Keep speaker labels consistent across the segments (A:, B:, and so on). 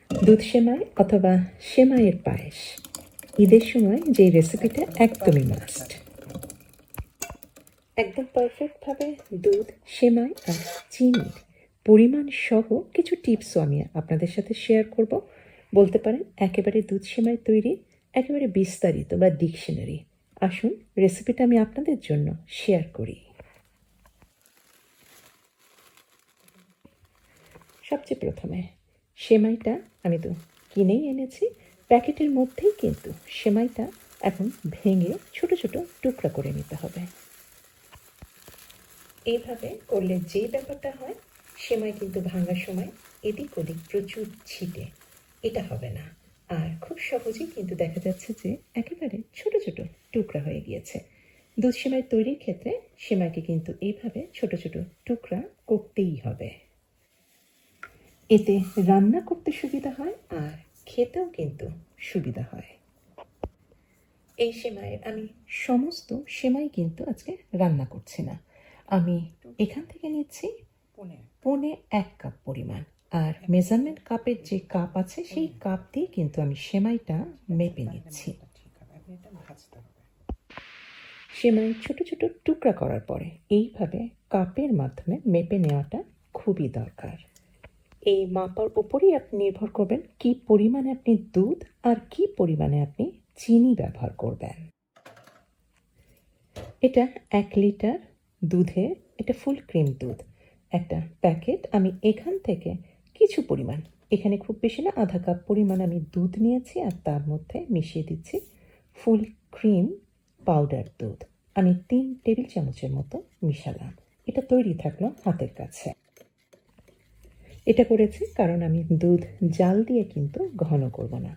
A: দুধ সেমাই অথবা সেমাইয়ের পায়েস ঈদের সময় যে রেসিপিটা একদমই মাস্ট। একদম পারফেক্টভাবে দুধ, সেমাই আর চিনির পরিমাণ সহ কিছু টিপসও আমি আপনাদের সাথে শেয়ার করব। বলতে পারেন একেবারে দুধ সেমাই তৈরি একেবারে বিস্তারিত বা ডিকশনারি। আসুন রেসিপিটা আমি আপনাদের জন্য শেয়ার করি। সবচেয়ে প্রথমে সেমাইটা আমি তো কিনেই এনেছি, প্যাকেটের মধ্যেই কিন্তু সেমাইটা এখন ভেঙে ছোট ছোট টুকরা করে নিতে হবে। এইভাবে করলে যে ব্যাপারটা হয়, সেমাই কিন্তু ভাঙার সময় এদিক ওদিক প্রচুর ছিটে, এটা হবে না। আর খুব সহজেই কিন্তু দেখা যাচ্ছে যে একেবারে ছোট ছোট টুকরা হয়ে গিয়েছে। দুধ সেমাই তৈরির ক্ষেত্রে সেমাইকে কিন্তু এইভাবে ছোট ছোট টুকরা করতেই হবে। এতে রান্না করতে সুবিধা হয় আর খেতেও কিন্তু সুবিধা হয়। এই সেমাইয়ের আমি সমস্ত সেমাই কিন্তু আজকে রান্না করছি না, আমি এখান থেকে নিচ্ছি পৌনে 1 কাপ পরিমাণ। আর মেজারমেন্ট কাপের যে কাপ আছে সেই কাপ দিয়ে কিন্তু আমি সেমাইটা মেপে নিচ্ছি। সেমাই ছোট ছোট টুকরা করার পরে এইভাবে কাপের মাধ্যমে মেপে নেওয়াটা খুবই দরকার। এই মাপার উপরেই আপনি নির্ভর করবেন কি পরিমাণে আপনি দুধ আর কি পরিমাণে আপনি চিনি ব্যবহার করবেন। এটা 1 লিটার দুধে, এটা ফুল ক্রিম দুধ একটা প্যাকেট। আমি এখান থেকে কিছু পরিমাণ, এখানে খুব বেশি না, আধা কাপ পরিমাণ আমি দুধ নিয়েছি আর তার মধ্যে মিশিয়ে দিচ্ছি ফুল ক্রিম পাউডার দুধ। আমি 3 টেবিল চামচের মতো মিশালাম। এটা তৈরি থাকলো হাতের কাছে। এটা করেছি কারণ আমি দুধ জাল দিয়ে কিন্তু ঘন করব না,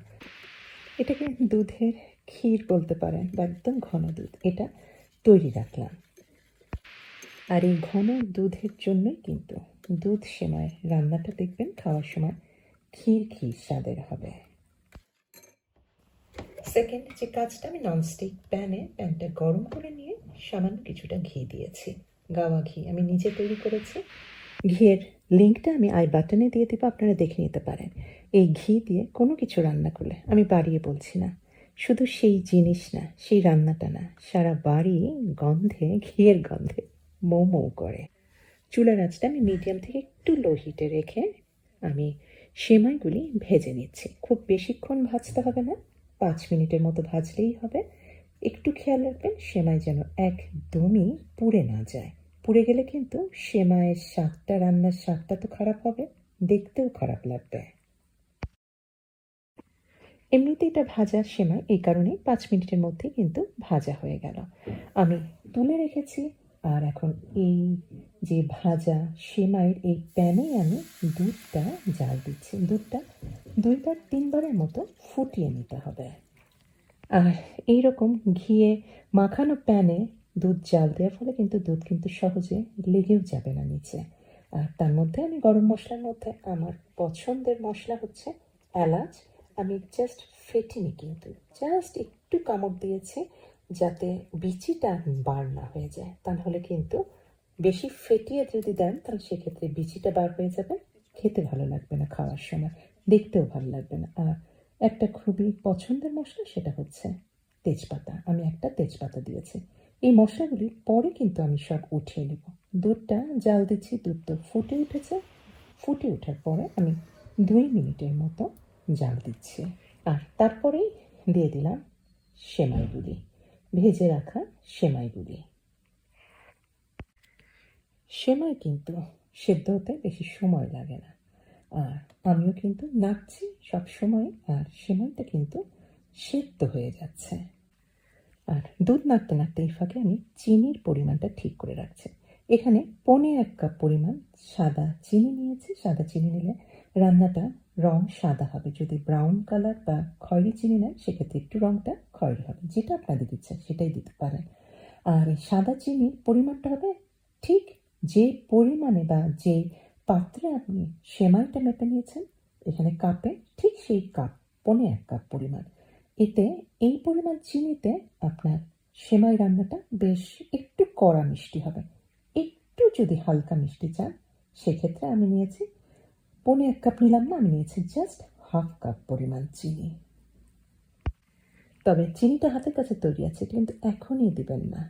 A: এটাকে দুধের ক্ষীর বলতে পারেন বা একদম ঘন দুধ এটা তৈরি রাখলাম। আর এই ঘন দুধের জন্যই কিন্তু দুধ সেমাই রান্নাটা দেখবেন খাওয়ার সময় ক্ষীর ক্ষীর স্বাদের হবে। সেকেন্ড যে কাজটা, আমি ননস্টিক প্যানটা গরম করে নিয়ে সামান্য কিছুটা ঘি দিয়েছি। গাওয়া ঘি আমি নিজে তৈরি করেছি। ঘিয়ের লিঙ্কটা আমি আই বাটনে দিয়ে দেবো, আপনারা দেখে নিতে পারেন। এই ঘি দিয়ে কোনো কিছু রান্না করলে, আমি বাড়িয়ে বলছি না, শুধু সেই জিনিস না, সেই রান্নাটা না, সারা বাড়ি গন্ধে, ঘিয়ের গন্ধে মৌ মৌ করে। চুলার আঁচটা আমি মিডিয়াম থেকে একটু লো হিটে রেখে আমি সেমাইগুলি ভেজে নিচ্ছি। খুব বেশিক্ষণ ভাজতে হবে না, 5 মিনিটের মতো ভাজলেই হবে। একটু খেয়াল রাখবেন সেমাই যেন একদমই পুড়ে না যায়। পুড়ে গেলে কিন্তু সেমাইয়ের স্বাদটা, রান্নার স্বাদটা তো খারাপ হবে, দেখতেও খারাপ লাগবে। এমনিতে এটা ভাজা সেমাই, এই কারণেই 5 মিনিটের মধ্যে কিন্তু ভাজা হয়ে গেল। আমি তুলে রেখেছি। আর এখন এই যে ভাজা সেমাইয়ের এই প্যানেই আমি দুধটা জাল দিচ্ছি। দুধটা 2-3 বারের মতো ফুটিয়ে নিতে হবে। আর এইরকম ঘিয়ে মাখানো প্যানে দুধ জাল দেওয়ার ফলে কিন্তু দুধ কিন্তু সহজে লেগেও যাবে না নিচে। আর তার মধ্যে আমি গরম মশলার মধ্যে আমার পছন্দের মশলা হচ্ছে এলাচ। আমি জাস্ট ফেটিনি, কিন্তু জাস্ট একটু কামড় দিয়েছি যাতে বিচিটা বার না হয়ে যায়। তাহলে কিন্তু বেশি ফেটিয়ে যদি দেন তাহলে সেক্ষেত্রে বিচিটা বার হয়ে যাবে, খেতে ভালো লাগবে না, খাওয়ার সময় দেখতেও ভালো লাগবে না। আর একটা খুবই পছন্দের মশলা সেটা হচ্ছে তেজপাতা। আমি একটা তেজপাতা দিয়েছি। এই মশলাগুলি পরে কিন্তু আমি সব উঠিয়ে নেব। দুধটা জাল দিচ্ছি, দুধ তো ফুটে উঠেছে। ফুটে ওঠার পরে আমি 2 মিনিটের মতো জাল দিচ্ছি। আর তারপরেই দিয়ে দিলাম সেমাইগুলি, ভেজে রাখা সেমাইগুলি। সেমাই কিন্তু সেদ্ধ হতে বেশি সময় লাগে না। আর আমিও কিন্তু নাড়ছি সব সময়, আর সেমাইটা কিন্তু সেদ্ধ হয়ে যাচ্ছে। আর দুধ নাড়তে নাড়তে এই ফাঁকে আমি চিনির পরিমাণটা ঠিক করে রাখছি। এখানে 1.25 কাপ পরিমাণ সাদা চিনি নিয়েছি। সাদা চিনি নিলে রান্নাটা রং সাদা হবে। যদি ব্রাউন কালার বা খয়েরি চিনি নেন সেক্ষেত্রে একটু রংটা খয়েরি হবে। যেটা আপনাদের ইচ্ছা সেটাই দিতে পারেন। আর এই সাদা চিনির পরিমাণটা হবে ঠিক যে পরিমাণে বা যে পাত্রে আপনি সেমাইটা মেপে নিয়েছেন, এখানে কাপে ঠিক সেই কাপ 1.25 কাপ পরিমাণ। এতে এই পরিমাণ চিনিতে আপনার সেমাই রান্নাটা বেশ একটু কড়া মিষ্টি হবে। একটু যদি হালকা মিষ্টি চান সেক্ষেত্রে আমি নিয়েছি 1.25 কাপ নিলাম না, আমি নিয়েছি জাস্ট হাফ কাপ পরিমাণ চিনি। তবে চিনিটা হাতের কাছে তৈরি আছে, এটা কিন্তু এখনই দিবেন না।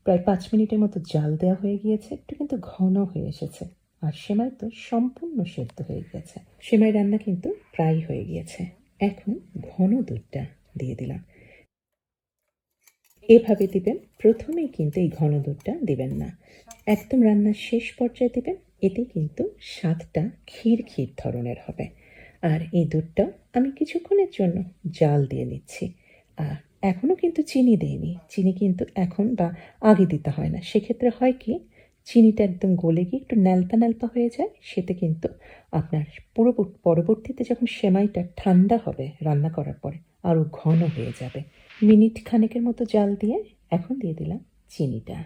A: প্রায় 5 মিনিটের মতো জাল দেওয়া হয়ে গিয়েছে, একটু কিন্তু ঘন হয়ে এসেছে। আর সেমাই তো সম্পূর্ণ সেদ্ধ হয়ে গেছে। সেমাই রান্না কিন্তু প্রায় হয়ে গিয়েছে। এখন ঘন দুধটা দিয়ে দিলাম। এভাবে দিবেন, প্রথমেই কিন্তু এই ঘন দুধটা দিবেন না, একদম রান্নার শেষ পর্যায়ে দিবেন। এতে কিন্তু স্বাদটা ক্ষীর ক্ষীর ধরনের হবে। আর এই দুধটাও আমি কিছুক্ষণের জন্য জাল দিয়ে নিচ্ছি। আর এখনও কিন্তু চিনি দেইনি, চিনি কিন্তু এখন বা আগে দিতে হয় না। সেক্ষেত্রে হয় কি, চিনিটা একদম গলে গিয়ে একটু ন্যালপা ন্যালপা হয়ে যায়, সেতে কিন্তু আপনার পরবর্তীতে যখন সেমাইটা ঠান্ডা হবে রান্না করার পরে আরও ঘন হয়ে যাবে। মিনিট খানেকের মতো জাল দিয়ে এখন দিয়ে দিলাম চিনিটা।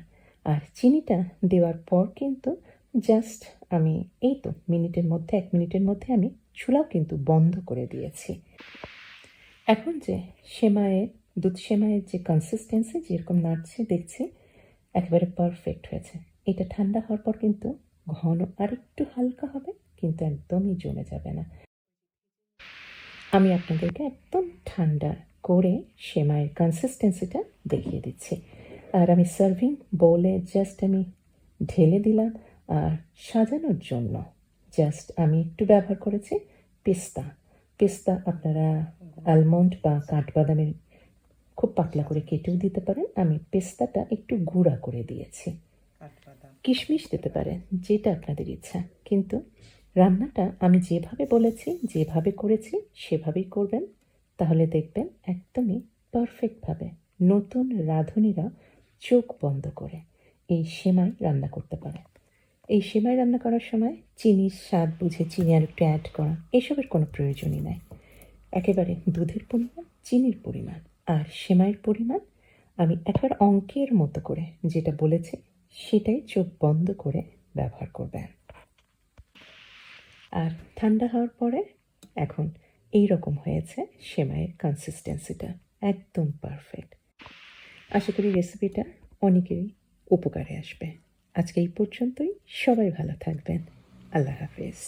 A: আর চিনিটা দেওয়ার পর কিন্তু জাস্ট আমি এই তো মিনিটের মধ্যে 1 মিনিটের মধ্যে আমি চুলাও কিন্তু বন্ধ করে দিয়েছি। এখন যে সেমাইয়ের দুধ সেমাইয়ের যে কনসিস্টেন্সি যেরকম নাড়ছে দেখছি একেবারে পারফেক্ট হয়েছে। এটা ঠান্ডা হওয়ার পর কিন্তু ঘন আর একটু হালকা হবে, কিন্তু একদমই জমে যাবে না। আমি আপনাদেরকে একদম ঠান্ডা করে সেমাইয়ের কনসিস্টেন্সিটা দেখিয়ে দিচ্ছি। আর আমি সার্ভিং বোলে জাস্ট আমি ঢেলে দিলাম। আর সাজানোর জন্য জাস্ট আমি একটু ব্যবহার করেছি পেস্তা। পেস্তা আপনারা আলমন্ড বা কাঠবাদামের খুব পাতলা করে কেটেও দিতে পারেন। আমি পেস্তাটা একটু গুঁড়া করে দিয়েছি। কিশমিশ দিতে পারেন, যেটা আপনাদের ইচ্ছা। কিন্তু রান্নাটা আমি যেভাবে বলেছি, যেভাবে করেছি সেভাবেই করবেন, তাহলে দেখবেন একদমই পারফেক্টভাবে নতুন রাঁধুনিরা চোখ বন্ধ করে এই সেমাই রান্না করতে পারে। এই সেমাই রান্না করার সময় চিনির স্বাদ বুঝে চিনি আর একটু অ্যাড করা এসবের কোনো প্রয়োজনই নাই। একেবারে দুধের পরিমাণ, চিনির পরিমাণ আর সেমাইয়ের পরিমাণ আমি একেবারে অঙ্কের মতো করে যেটা বলেছি সেটাই চোখ বন্ধ করে ব্যবহার করবেন। আর ঠান্ডা হওয়ার পরে এখন এই রকম হয়েছে সেমাইয়ের কনসিস্টেন্সিটা, একদম পারফেক্ট। আশা করি রেসিপিটা অনেকেরই উপকারে আসবে। আজকে এই পর্যন্তই। সবাই ভালো থাকবেন। আল্লাহ হাফেজ।